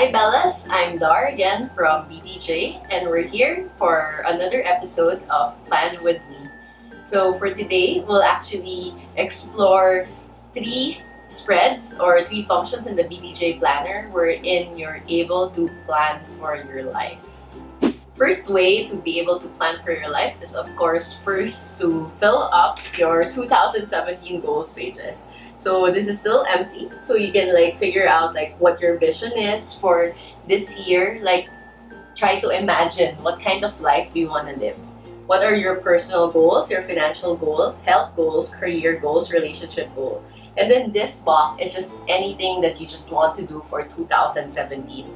Hi Bellas, I'm Dar again from BDJ and we're here for another episode of Plan With Me. So for today, we'll actually explore three spreads or three functions in the BDJ Planner wherein you're able to plan for your life. First way to be able to plan for your life is of course first to fill up your 2017 goals pages. So this is still empty, so you can figure out what your vision is for this year. Try to imagine what kind of life do you want to live. What are your personal goals, your financial goals, health goals, career goals, relationship goals. And then this box is just anything that you just want to do for 2017.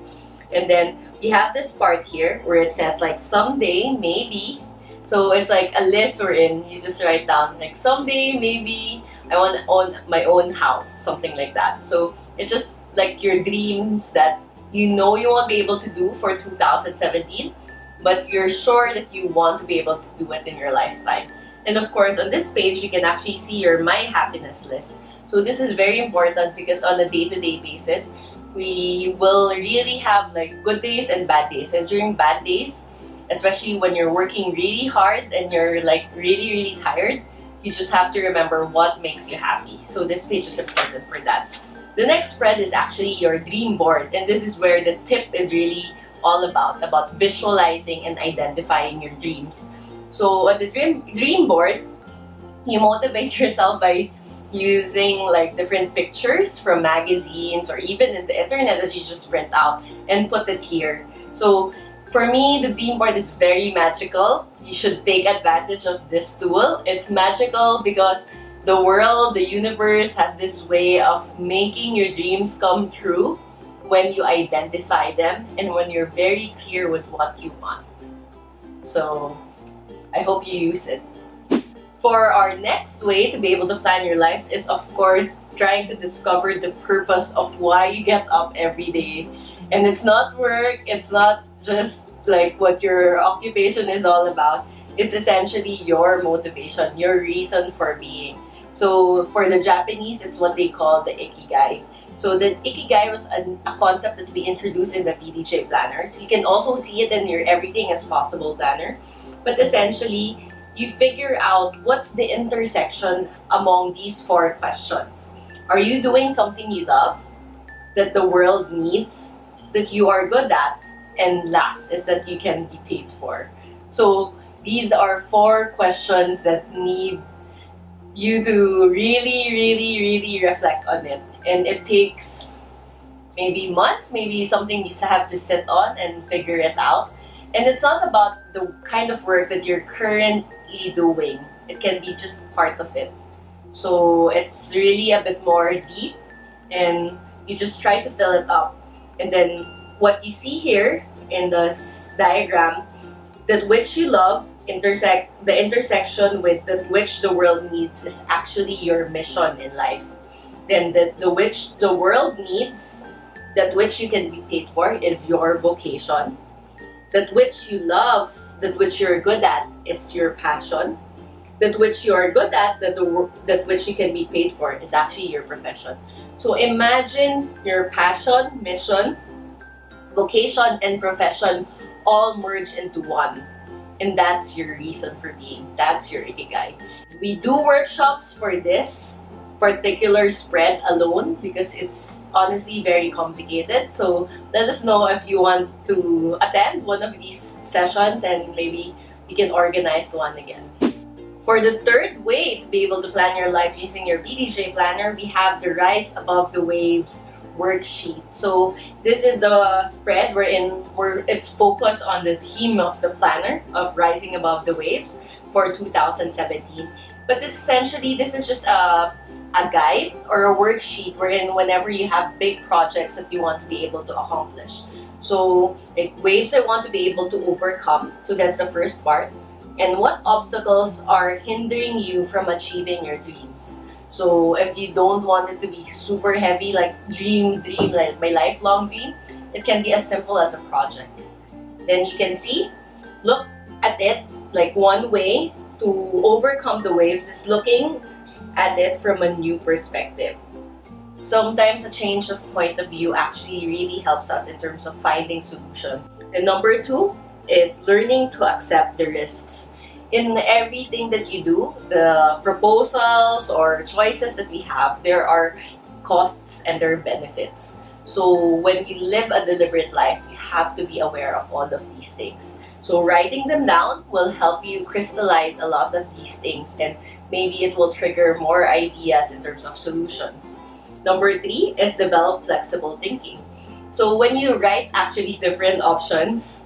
And then you have this part here where it says someday, maybe. So it's like a list wherein you just write down someday, maybe I want to own my own house, something like that. So it's just your dreams that you know you won't be able to do for 2017, but you're sure that you want to be able to do it in your lifetime. And of course, on this page, you can actually see your My Happiness list. So this is very important because on a day-to-day basis, we will really have good days and bad days. And during bad days, especially when you're working really hard and you're really tired, you just have to remember what makes you happy. So this page is important for that. The next spread is actually your dream board, and this is where the tip is really all about visualizing and identifying your dreams. So on the dream board, you motivate yourself by using different pictures from magazines or even in the internet that you just print out and put it here. So for me, the dream board is very magical. You should take advantage of this tool. It's magical because the world, the universe has this way of making your dreams come true when you identify them and when you're very clear with what you want. So I hope you use it. For our next way to be able to plan your life is of course trying to discover the purpose of why you get up every day. And it's not work, it's not just what your occupation is all about. It's essentially your motivation, your reason for being. So for the Japanese, it's what they call the IKIGAI. So the IKIGAI was a concept that we introduced in the BDJ Planners. You can also see it in your Everything is Possible planner. But essentially, you figure out what's the intersection among these four questions. Are you doing something you love, that the world needs, that you are good at, and last is that you can be paid for? So these are four questions that need you to really reflect on it. And it takes maybe months, maybe something you have to sit on and figure it out. And it's not about the kind of work that you're currently doing. It can be just part of it. So it's really a bit more deep and you just try to fill it up. And then what you see here in this diagram, that which you love, the intersection with that which the world needs is actually your mission in life. Then the which the world needs, that which you can be paid for is your vocation. That which you love, that which you're good at is your passion. That which you are good at, that which you can be paid for is actually your profession. So imagine your passion, mission, vocation, and profession all merge into one. And that's your reason for being. That's your IKIGAI. We do workshops for this particular spread alone because it's honestly very complicated. So let us know if you want to attend one of these sessions and maybe we can organize one again. For the third way to be able to plan your life using your BDJ planner, we have the Rise Above the Waves worksheet. So this is the spread where it's focused on the theme of the planner of Rising Above the Waves for 2017. But essentially, this is just a guide or a worksheet wherein whenever you have big projects that you want to be able to accomplish. So waves I want to be able to overcome. So that's the first part. And what obstacles are hindering you from achieving your dreams? So if you don't want it to be super heavy, dream, like my lifelong dream, it can be as simple as a project. Then you can see, look at it one way to overcome the waves is looking at it from a new perspective. sometimes a change of point of view actually really helps us in terms of finding solutions. And number two is learning to accept the risks. In everything that you do, the proposals or choices that we have, there are costs and there are benefits. So when you live a deliberate life, you have to be aware of all of these things. So writing them down will help you crystallize a lot of these things, and maybe it will trigger more ideas in terms of solutions. Number three is develop flexible thinking. So when you write actually different options,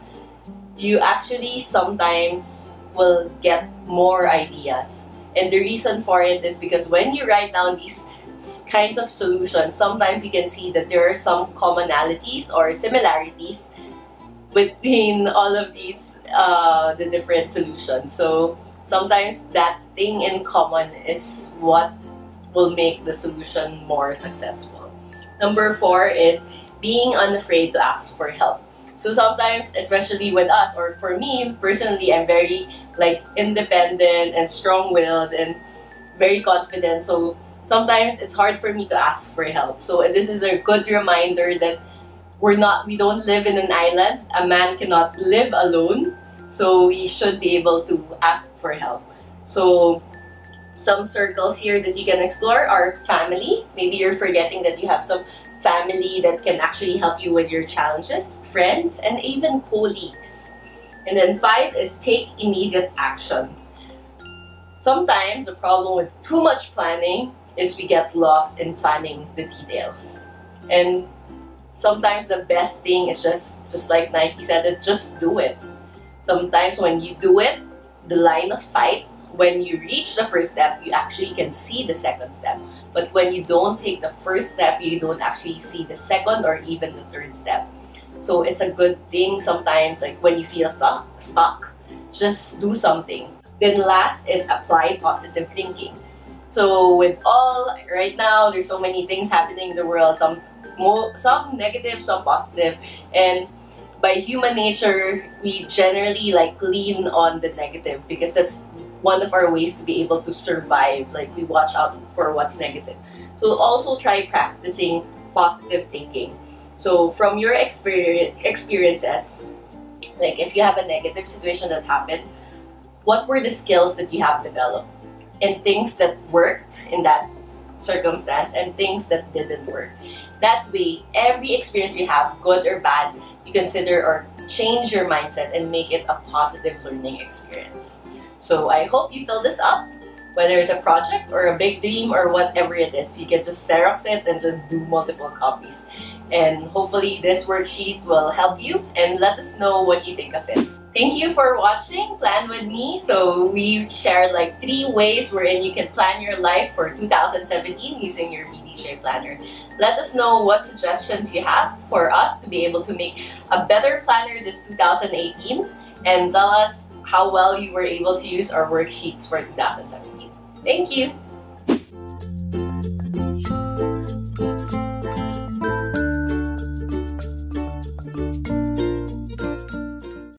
you actually sometimes will get more ideas. And the reason for it is because when you write down these kinds of solutions, sometimes you can see that there are some commonalities or similarities between all of these the different solutions. So sometimes that thing in common is what will make the solution more successful. Number four is being unafraid to ask for help. So sometimes, especially with us, or for me personally, I'm very independent and strong-willed and very confident. So sometimes it's hard for me to ask for help. So this is a good reminder that we don't live in an island. A man cannot live alone. So we should be able to ask for help. So some circles here that you can explore are family. Maybe you're forgetting that you have some family that can actually help you with your challenges, friends, and even colleagues. And then 5 is take immediate action. Sometimes the problem with too much planning is we get lost in planning the details. And sometimes the best thing is just like Nike said, just do it. Sometimes when you do it, the line of sight, when you reach the first step, you actually can see the second step. But when you don't take the first step, you don't actually see the second or even the third step. So it's a good thing sometimes, like when you feel stuck, just do something. Then last is apply positive thinking. So with right now, there's so many things happening in the world, some negative, some positive, and by human nature, we generally lean on the negative because that's one of our ways to be able to survive. We watch out for what's negative. So also try practicing positive thinking. So from your experiences, if you have a negative situation that happened, what were the skills that you have developed? And things that worked in that circumstance and things that didn't work. That way, every experience you have, good or bad, you consider or change your mindset and make it a positive learning experience. So I hope you fill this up, whether it's a project or a big dream or whatever it is. You can just Xerox it and just do multiple copies. And hopefully this worksheet will help you, and let us know what you think of it. Thank you for watching Plan With Me. So we shared 3 ways wherein you can plan your life for 2017 using your BDJ Planner. Let us know what suggestions you have for us to be able to make a better planner this 2018, and tell us how well you were able to use our worksheets for 2017. Thank you!